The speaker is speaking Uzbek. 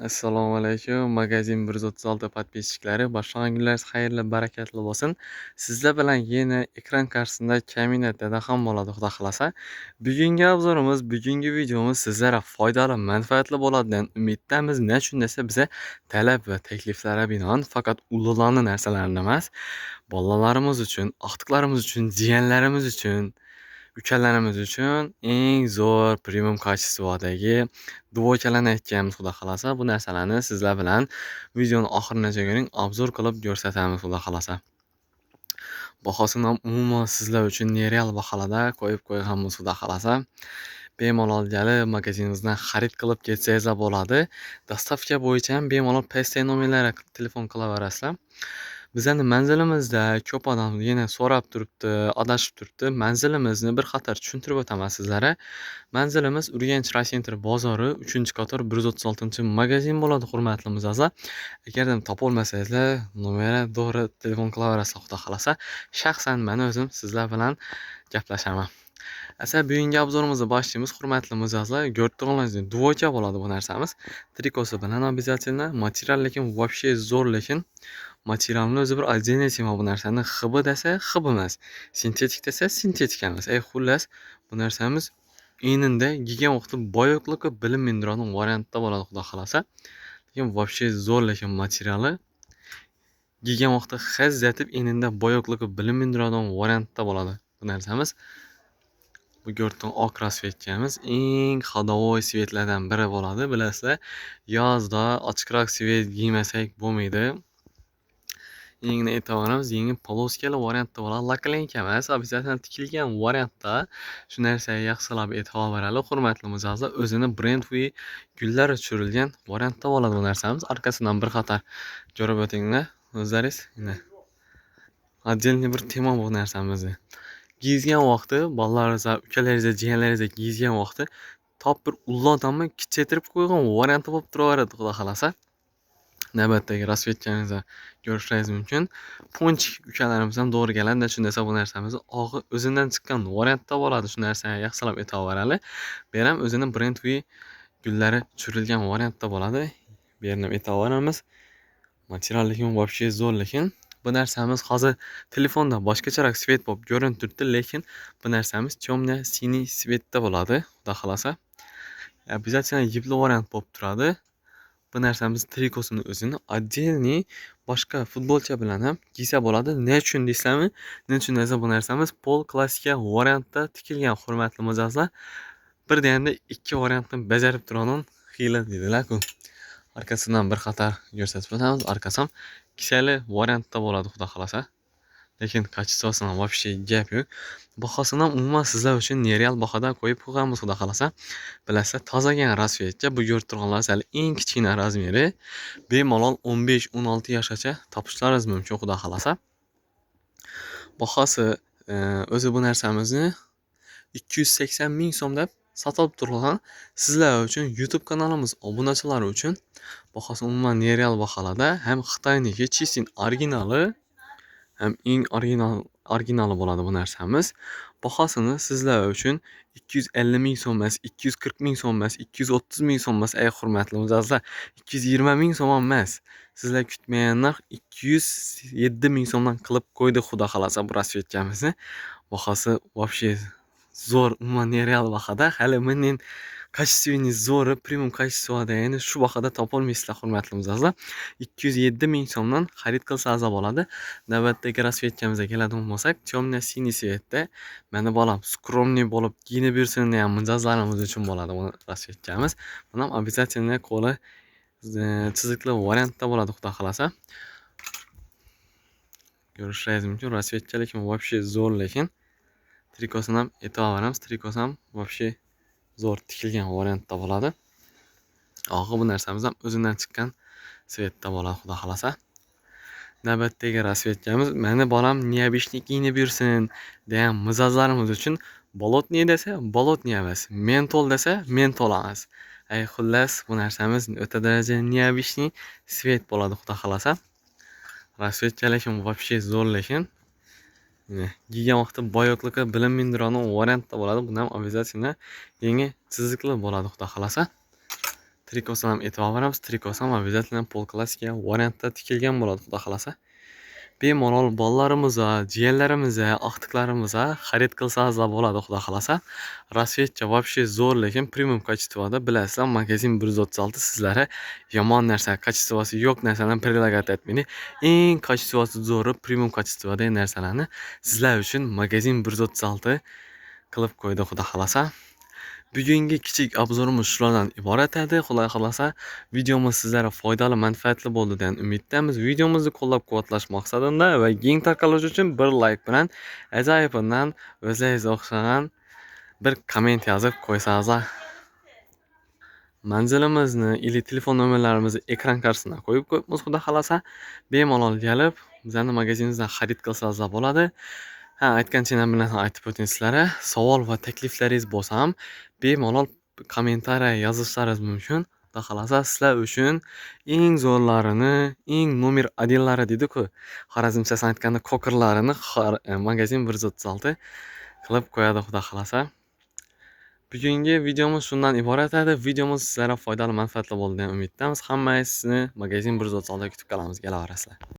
Assalomu alaykum. Magazin 136 podpischiklari. Boshlangan kunlaringiz xayrli, barakatli bo'lsin. Sizlar bilan yana ekran qarshisida kabinetda ham bo'ladi, Xudo xolasa. Bugungi obzorimiz, bugungi videomiz sizlarga foydali, manfaatli bo'ladi degan umiddamiz. Nechun desa, biza talab va takliflarga binoan faqat ulug'larni narsalarni emas, bolalarimiz uchun, oqtiqlarimiz uchun, jiyanlarimiz uchun, ukalarimiz uchun eng zo'r premium kачестводagi duvochalarni aytganmiz, Xudo xolasa. Bu narsalarni sizlar bilan videoni oxirigacha ko'ring, obzor qilib ko'rsatamiz, Xudo xolasa. Bahosini ham umuman sizlar uchun nereal baholarda qo'yib qo'yganmiz, Xudo xolasa. Bemalol kelib magazinimizdan xarid qilib ketsangiz bo'ladi. Dostavka bo'yicha ham bemalol pastdagi nomerlarga telefon qilaverasizlar. Bizani manzilimizda ko'p odam yana so'rab turibdi, adashib turibdi. Manzilimizni bir qator tushuntirib o'taman sizlarga. Manzilimiz Urganch Raycenter bozori 3-qator 136-magazin bo'ladi, hurmatli mijozlar. Agarda topolmasangizlar, nomerga to'g'ri telefon qilaverasizlar, Xudo xolasa. Shaxsan men o'zim sizlar bilan gaplashaman. Asa bugungi obzorimizni boshlaymiz, hurmatli mijozlar. Ko'rib duvocha bo'ladi bu narsamiz. Trikosi bilan обязательно, material lekin вообще zo'r, lekin materialni o'zi bir отдельная tема bu narsani. Hibi desa, hibi emas. Sintetik desa, sintetik emas. Xullas, bu narsamiz enində giygan vaqti boyoqlikqa bilim mindiradigan variantda bo'ladi, Xudo xolasa. Lekin вообще zo'r, lekin materiali giygan vaqti hazzatib enində boyoqlikqa bilim mindiradigan variantda bo'ladi bu narsamiz. Bu ko'rgan oq rasvetkamiz eng ходовой svetlardan biri bo'ladi, bilasizlar. Yozda ochiqroq svet giymasak bo'lmaydi. Yengini aytaveramiz, yangi poloskali variantda bo'ladi. Laklanka emas, обязательно tikilgan variantda. Shu narsaga yaxshilab e'tibor beraylik, hurmatli mijozlar. O'zini Brentwood gullar tushirilgan variantda bo'ladi bu narsamiz. Arkasidan bir qator ko'rib o'tinglar o'zlaringiz. Отдельный bir tema bu narsamizni. Giyizgan vaqti, bolalaringizga, ukalaringizga, jiyanlaringizga giyizgan vaqti top bir ullodanmi kichaytirib qo'ygan varianti bo'lib turaveradi, Xudo xolasa. Navbatdagi rasvetkangizni ko'rishingiz mumkin. Ponchik ukalarimiz ham to'g'ri keladi. Shunday desa bu narsamizni og'i o'zidan chiqqan variantda bo'ladi. Shu narsaga yaxshilab e'tibor beraylik. Bu ham o'zining Brentwood gullari tushirilgan variantda bo'ladi. Bu yerni e'tibor beramiz. Material lekin вообще zo'r, lekin bu narsamiz hozir telefonda boshqacharoq svet bo'lib ko'rinib turibdi, lekin bu narsamiz темно siniy svetda bo'ladi, Xudo xolasa. Обязательно yibli variant bo'lib turadi. Bu narsamiz trikosini o'zini отдельный boshqa futbolcha bilan ham kiysa bo'ladi. Nechun deysizlarmi? Nechun desa bu narsamiz pol klassika variantda tikilgan, hurmatli mijozlar. Bir deganda ikki variantni bajarib turadigan xiyla deydilar-ku. Arkasidan bir qator ko'rsatib o'tamiz. Arkasi ham kishali variantda bo'ladi, Xudo xolasa. Lekin kачествосidan вообще gap yo'q. Bahosini ham umuman sizlar uchun nereal bahoda qo'yib qo'yganmiz, Xudo xolasa. Bilasizlar, tozagan rasvetga bu ko'rib turganlar sal eng kichkina razmeri bemalol 15-16 yoshgacha topishlaringiz mumkin, Xudo xolasa. Bahosi o'zi bu narsamizni 280 ming so'm deb sotib turgan. Sizlar uchun YouTube kanalimiz obunachilari uchun bahosi umuman nereal baholarda, ham Xitoyniki chistin originali, ham eng originali bo'ladi bu narsamiz. Bahosini sizlar uchun 250 ming so'm emas, 240 ming so'm emas, 230 ming so'm emas, hurmatli mijozlar, 220 ming so'm emas. Sizlar kutmagan narx 207 ming so'mdan qilib qo'ydi, Xudo xolasa, bu rasvetkamizni. Bahosi вообще zo'r, umuman nereal bahoda. Hali mening качественный zo'r, premium качествоda, ya'ni shu bahoda topolmaysizlar, hurmatli mijozlar. 207 ming so'mdan xarid qilsangiz bo'ladi. Navbatdagi rasvetkamizga keladigan bo'lsak, темно siniy svetda. Meni bolam skromniy bo'lib kiyinib yursin degan mijozlarimiz uchun bo'ladi bu rasvetkamiz. Buni ham обязательно qo'li chiziqli variantda bo'ladi, Xudo xolasa. Ko'rishingiz mumkin. Rasvetka lekin вообще zo'r, lekin trikosini ham e'tibor beramiz. Trikosi ham вообще zo'r tikilgan variantda bo'ladi. Og'i bu narsamiz ham o'zidan chiqqan svetda bo'ladi, Xudo xolasa. Navbatdagi rasvetkamiz meni bolam необычный kiyinib yursin degan mijozlarimiz uchun bolotniy desa bolotniy emas, mentol desa mentol emas. Xullas, bu narsamiz o'ta darajada необычный svet bo'ladi, Xudo xolasa. Rasvetka lekin вообще zo'r, lekin giygan vaqti boyoqlikqa bilim mindiradigan variantda bo'ladi. Buni ham обязательно yangi chiziqli bo'ladi, Xudo xolasa. Trikosini ham e'tibor beramiz. Trikosi ham обязательно pol klassika variantda tikilgan bo'ladi, xudo xolasa. Bemalol bolalarimizga, jiyanlarimizga, oqtiklarimizga xarid qilsangiz bo'ladi, xudo xolasa. Rasvetcha вообще zo'r, lekin premium качествоda. Bilasizlar, magazin 136 sizlarga yomon narsa, качествоsi yo'q narsalarni предлагать etmaydi. Eng качествоsi zo'ri, premium качестводagi narsalarni sizlar uchun magazin 136 qilib qo'ydi, xudo xolasa. Bugungi kichik obzorimiz shulardan iborat edi. Xudo xolasa, videomiz sizlarga foydali, manfaatli bo'ldi degan umiddamiz. Videomizni qo'llab-quvvatlash maqsadida va keng tarqalishi uchun bir like bilan ajoyibundan o'zingizga o'xshagan bir komment yozib qo'ysangizlar. Manzilimizni или telefon nomerlarimizni ekran kartasiga qo'yib qo'yibmiz, xudo xolasa. Bemalol kelib, bizning magazinimizdan xarid qilsangiz bo'ladi. Ha, aytgancha bir narsa aytib o'ting sizlarga. Savol va takliflaringiz bo'lsa ham bemalol kommentariya yozishlaringiz mumkin. Xudo xolasa, sizlar uchun eng zo'rlarini, eng nomer 1lari dedi-ku, xorazmchasini aytganda ko'kirlarini magazin 136 qilib qo'yadi, xudo xolasa. Bugungi videomiz shundan iborat edi. Videomiz sizlarga foydali, manfaatli bo'ldi degan umiddamiz. Hammangizni magazin 136 ga kutib qolamiz. Kelaverasizlar.